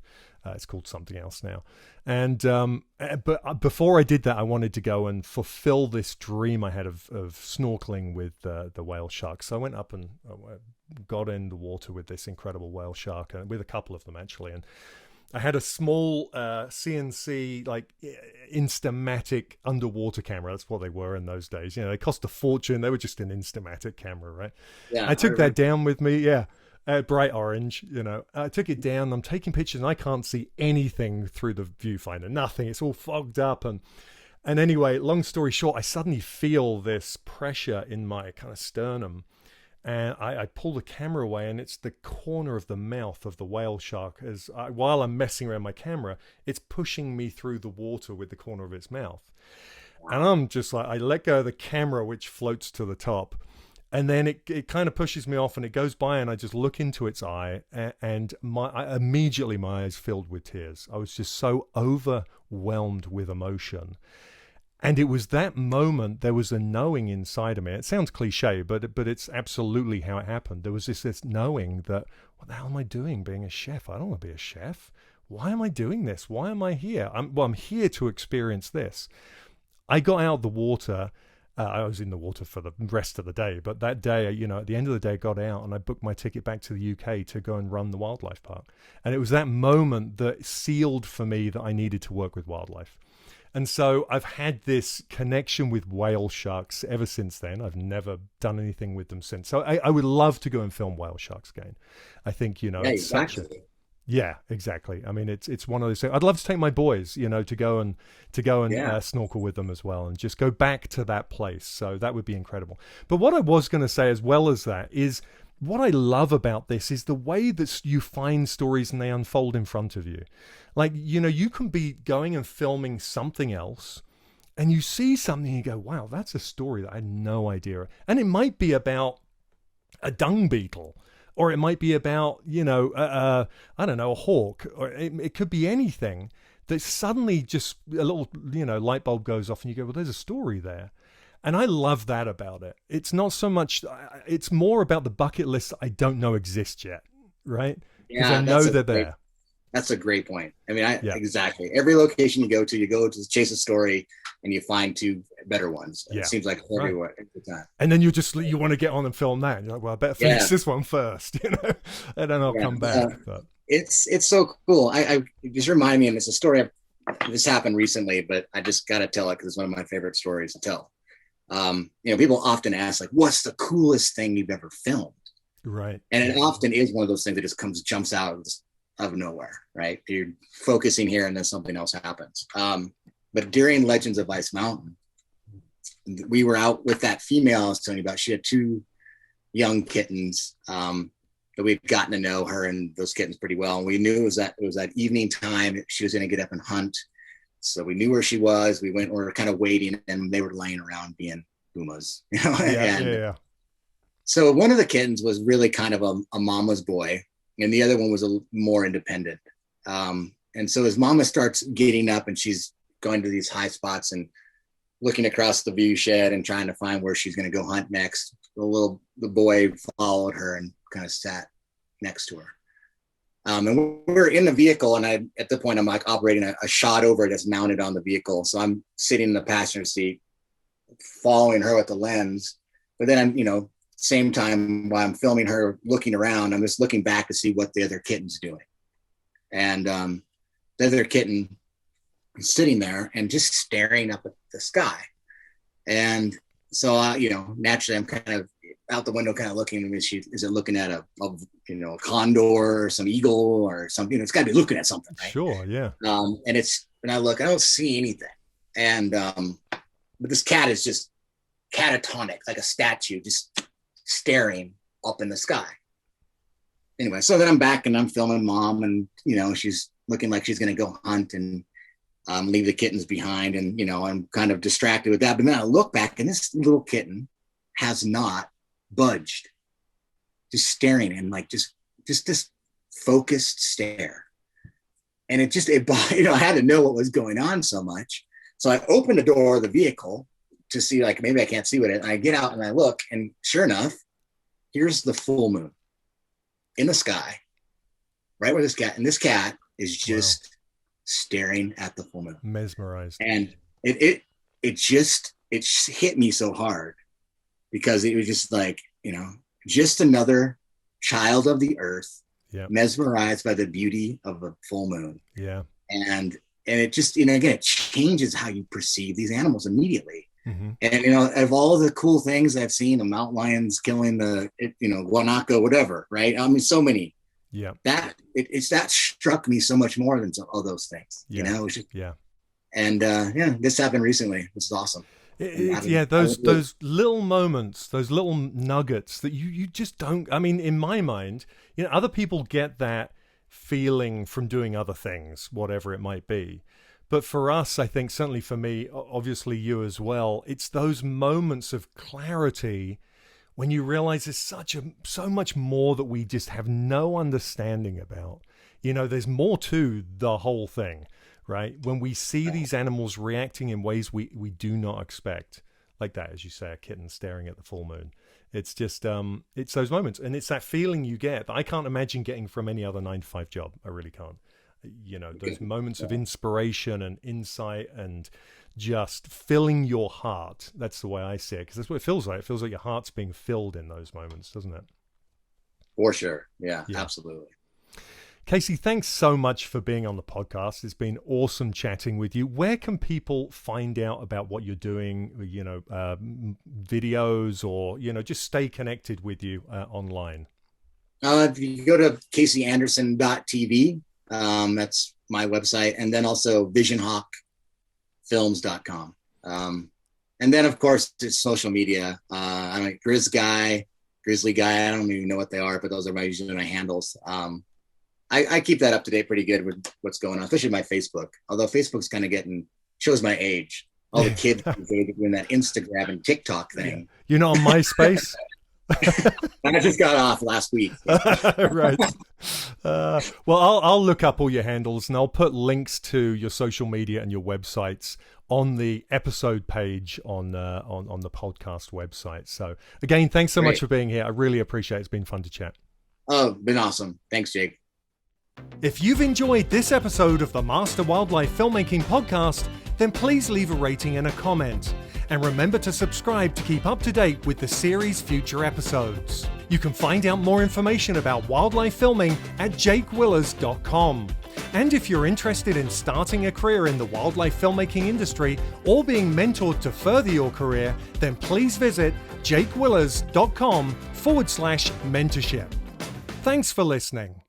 It's called something else now. And but before I did that, I wanted to go and fulfill this dream I had of snorkeling with the whale sharks. So I went up and got in the water with this incredible whale shark, and with a couple of them actually. And I had a small CNC like Instamatic underwater camera. That's what they were in those days. They cost a fortune. They were just an Instamatic camera, right? Yeah, I took that down with me. Yeah. Bright orange, I took it down. I'm taking pictures and I can't see anything through the viewfinder, nothing. It's all fogged up. And anyway, long story short, I suddenly feel this pressure in my kind of sternum, and I pull the camera away, and it's the corner of the mouth of the whale shark. While I'm messing around my camera, it's pushing me through the water with the corner of its mouth. And I'm just like, I let go of the camera, which floats to the top. And then it kind of pushes me off, and it goes by, and I just look into its eye, and immediately my eyes filled with tears. I was just so overwhelmed with emotion. And it was that moment, there was a knowing inside of me. It sounds cliche, but it's absolutely how it happened. There was this knowing that, what the hell am I doing being a chef? I don't want to be a chef. Why am I doing this? Why am I here? I'm here to experience this. I got out of the water. I was in the water for the rest of the day, but that day, at the end of the day, I got out and I booked my ticket back to the UK to go and run the wildlife park. And it was that moment that sealed for me that I needed to work with wildlife. And so I've had this connection with whale sharks ever since then. I've never done anything with them since. So I would love to go and film whale sharks again. I think, Yeah, it's exactly. yeah, exactly. I mean, it's one of those things. I'd love to take my boys, to go and Yeah. snorkel with them as well, and just go back to that place. So that would be incredible. But what I was going to say, as well as that, is what I love about this is the way that you find stories and they unfold in front of you. Like, you can be going and filming something else, and you see something, and you go, "Wow, that's a story that I had no idea." And it might be about a dung beetle, or it might be about, I don't know, a hawk, or it could be anything that suddenly just a little, light bulb goes off and you go, well, there's a story there. And I love that about it. It's not so much, it's more about the bucket list I don't know exist yet, right? Because I Yeah, know they're there. that's a great point. I mean, Yeah. exactly. Every location you go to chase a story and you find two better ones. Yeah. It seems like Right. everywhere every time. And then you want to get on and film that. And you're like, well, I better finish this one first, and then I'll come back. But It's so cool. I just remind me, and it's a story. This happened recently, but I just got to tell it because it's one of my favorite stories to tell. People often ask, like, what's the coolest thing you've ever filmed? right. And it often is one of those things that just jumps out of nowhere, right? You're focusing here and then something else happens. But during Legends of Ice Mountain, we were out with that female I was telling you about. She had two young kittens that we'd gotten to know her and those kittens pretty well. And we knew it was that evening time she was going to get up and hunt. So we knew where she was. We were kind of waiting, and they were laying around being Pumas. Yeah. So one of the kittens was really kind of a mama's boy, and the other one was a more independent. And so as mama starts getting up and she's going to these high spots and looking across the view shed and trying to find where she's going to go hunt next, the boy followed her and kind of sat next to her. And we were in the vehicle, and at the point I'm like operating a shot over that's mounted on the vehicle. So I'm sitting in the passenger seat, following her with the lens. But then I'm, same time while I'm filming her, looking around, I'm just looking back to see what the other kitten's doing. And the other kitten is sitting there and just staring up at the sky. And so, naturally I'm kind of out the window, kind of looking. Is it looking at a condor or some eagle or something? It's got to be looking at something, right? Sure. Yeah. And I look, I don't see anything. And but this cat is just catatonic, like a statue, just staring up in the sky. Anyway, so then I'm back and I'm filming mom, and she's looking like she's going to go hunt and leave the kittens behind, and I'm kind of distracted with that. But then I look back, and this little kitten has not budged, just staring, and like just this focused stare. And it I had to know what was going on so much. So I opened the door of the vehicle to see, like, maybe I can't see what it is. And I get out and I look, and sure enough, here's the full moon in the sky, right where this cat is just staring at the full moon. Mesmerized. And it hit me so hard, because it was just like, just another child of the earth, mesmerized by the beauty of a full moon. Yeah. And it just, again, it changes how you perceive these animals immediately. Mm-hmm. And, of all the cool things I've seen, the mountain lions killing guanaco, whatever, right? I mean, so many. Yeah. That struck me so much more than all those things. Yeah. It was just, yeah. And this happened recently. This is awesome. Those little moments, those little nuggets that you just don't. I mean, in my mind, other people get that feeling from doing other things, whatever it might be. But for us, I think, certainly for me, obviously you as well, it's those moments of clarity when you realize there's so much more that we just have no understanding about. There's more to the whole thing, right? When we see these animals reacting in ways we do not expect, like that, as you say, a kitten staring at the full moon. It's just, it's those moments. And it's that feeling you get that I can't imagine getting from any other 9-to-5 job. I really can't. Those moments of inspiration and insight and just filling your heart. That's the way I see it, because that's what it feels like. It feels like your heart's being filled in those moments, doesn't it? For sure. Yeah. Absolutely. Casey, thanks so much for being on the podcast. It's been awesome chatting with you. Where can people find out about what you're doing, videos, or, just stay connected with you online? If you go to caseyAnderson.tv, that's my website. And then also VisionHawkFilms.com. And then, of course, it's social media. I'm a Grizzly guy. I don't even know what they are, but those are usually my handles. I keep that up to date pretty good with what's going on, especially my Facebook. Although Facebook's kind of shows my age. All the kids doing that Instagram and TikTok thing. Yeah. You're not on MySpace? I just got off last week. Right. Well, I'll look up all your handles, and I'll put links to your social media and your websites on the episode page on the podcast website. So again, thanks so much for being here. I really appreciate it. It's been fun to chat. Oh, been awesome. Thanks, Jake. If you've enjoyed this episode of the Master Wildlife Filmmaking Podcast, then please leave a rating and a comment. And remember to subscribe to keep up to date with the series' future episodes. You can find out more information about wildlife filming at jakewillers.com. And if you're interested in starting a career in the wildlife filmmaking industry or being mentored to further your career, then please visit jakewillers.com/mentorship. Thanks for listening.